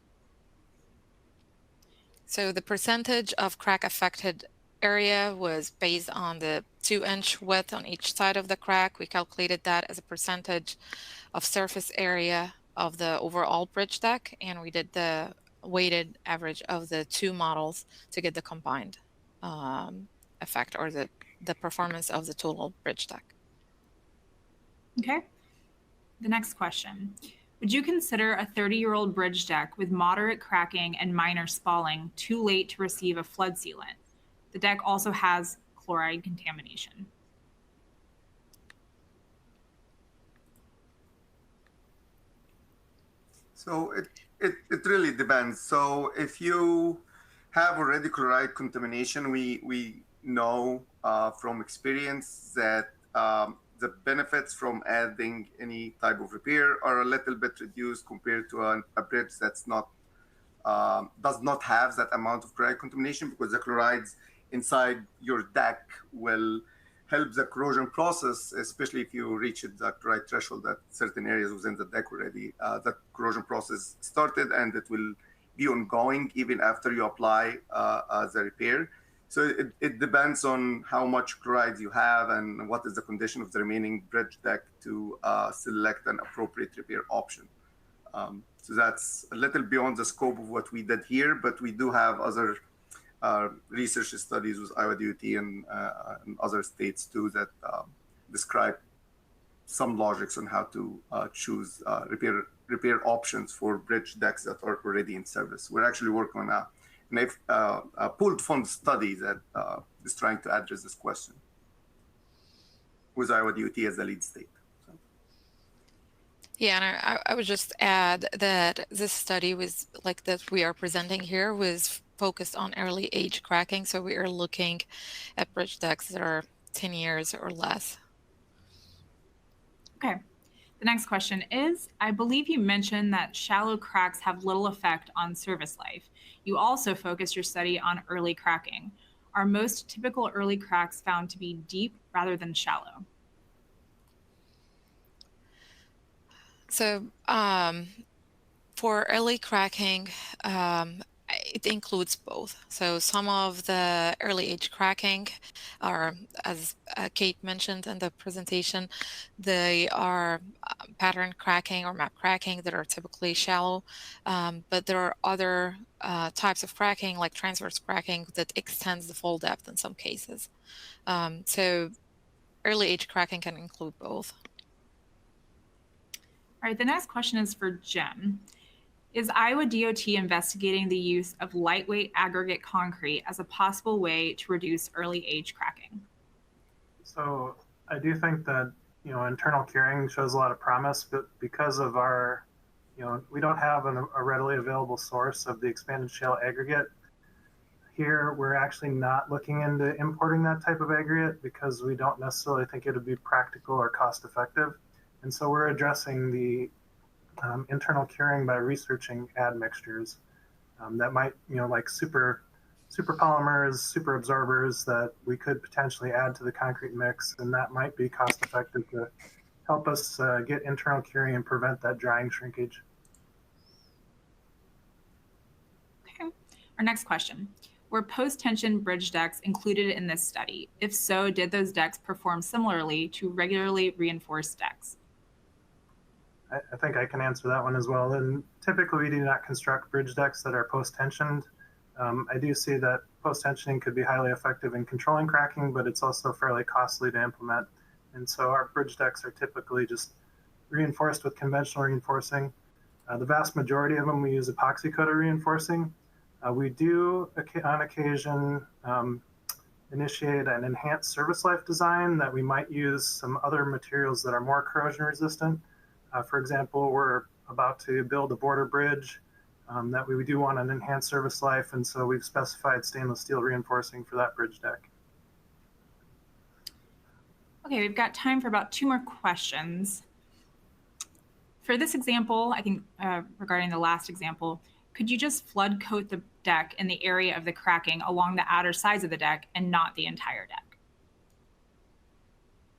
So the percentage of crack affected area was based on the 2-inch width on each side of the crack. We calculated that as a percentage of surface area of the overall bridge deck, and we did the weighted average of the 2 models to get the combined effect or the performance of the total bridge deck. Okay. The next question. Would you consider a 30-year-old bridge deck with moderate cracking and minor spalling too late to receive a flood sealant? The deck also has chloride contamination. So it really depends. So if you have already chloride contamination, we know from experience that the benefits from adding any type of repair are a little bit reduced compared to a bridge that's not does not have that amount of chloride contamination, because the chlorides inside your deck will help the corrosion process, especially if you reach the chloride threshold at certain areas within the deck already. That corrosion process started, and it will be ongoing even after you apply the repair. So it depends on how much chlorides you have and what is the condition of the remaining bridge deck to select an appropriate repair option. So that's a little beyond the scope of what we did here, but we do have other research studies with Iowa DOT and other states too that describe some logics on how to choose repair options for bridge decks that are already in service. We're actually working on a pooled fund study that is trying to address this question with Iowa DOT as the lead state. So. Yeah, and I would just add that this study was like that we are presenting here was focused on early age cracking. So we are looking at bridge decks that are 10 years or less. Okay. The next question is, I believe you mentioned that shallow cracks have little effect on service life. You also focused your study on early cracking. Are most typical early cracks found to be deep rather than shallow? So for early cracking, it includes both. So some of the early age cracking are, as Kate mentioned in the presentation, they are pattern cracking or map cracking that are typically shallow, but there are other types of cracking like transverse cracking that extends the fall depth in some cases. So early age cracking can include both. All right, the next question is for Jim. Is Iowa DOT investigating the use of lightweight aggregate concrete as a possible way to reduce early age cracking? So I do think that, internal curing shows a lot of promise, but because of our, we don't have a readily available source of the expanded shale aggregate. Here, we're actually not looking into importing that type of aggregate because we don't necessarily think it would be practical or cost effective. And so we're addressing the internal curing by researching admixtures that might, like super polymers, super absorbers that we could potentially add to the concrete mix, and that might be cost effective to help us get internal curing and prevent that drying shrinkage. Okay. Our next question. Were post-tension bridge decks included in this study? If so, did those decks perform similarly to regularly reinforced decks? I think I can answer that one as well. And typically, we do not construct bridge decks that are post-tensioned. I do see that post-tensioning could be highly effective in controlling cracking, but it's also fairly costly to implement. And so our bridge decks are typically just reinforced with conventional reinforcing. The vast majority of them, we use epoxy coated reinforcing. We do, on occasion, initiate an enhanced service life design that we might use some other materials that are more corrosion resistant. For example, we're about to build a border bridge that we do want an enhanced service life, and so we've specified stainless steel reinforcing for that bridge deck. Okay, we've got time for about 2 more questions. For this example, I think regarding the last example, could you just flood coat the deck in the area of the cracking along the outer sides of the deck and not the entire deck?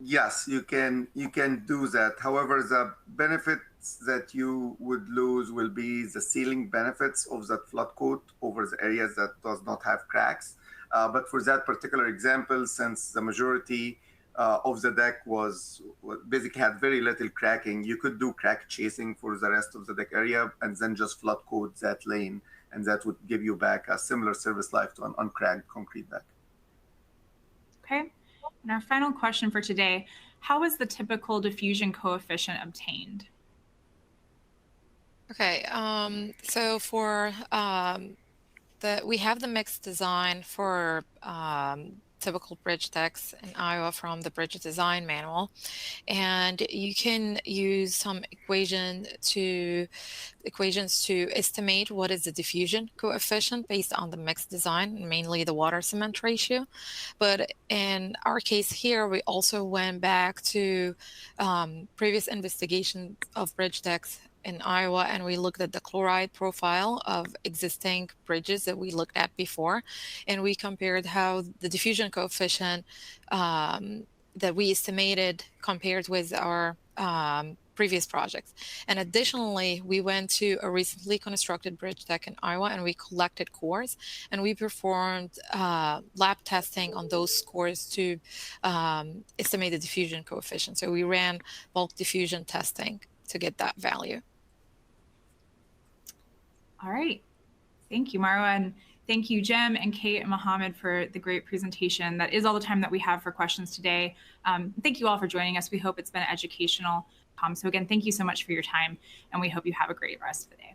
Yes, you can do that. However, the benefits that you would lose will be the sealing benefits of that flood coat over the areas that does not have cracks. But for that particular example, since the majority of the deck was basically had very little cracking, you could do crack chasing for the rest of the deck area and then just flood coat that lane, and that would give you back a similar service life to an uncracked concrete deck. Okay. And our final question for today, how is the typical diffusion coefficient obtained? Okay, so for we have the mixed design for typical bridge decks in Iowa from the Bridge Design Manual, and you can use some equations to estimate what is the diffusion coefficient based on the mixed design, mainly the water cement ratio. But in our case here, we also went back to previous investigation of bridge decks in Iowa, and we looked at the chloride profile of existing bridges that we looked at before, and we compared how the diffusion coefficient that we estimated compared with our previous projects. And additionally, we went to a recently constructed bridge deck in Iowa, and we collected cores, and we performed lab testing on those cores to estimate the diffusion coefficient. So we ran bulk diffusion testing to get that value. All right. Thank you, Marwa. And thank you, Jim and Kate and Mohammed, for the great presentation. That is all the time that we have for questions today. Thank you all for joining us. We hope it's been educational. So again, thank you so much for your time, and we hope you have a great rest of the day.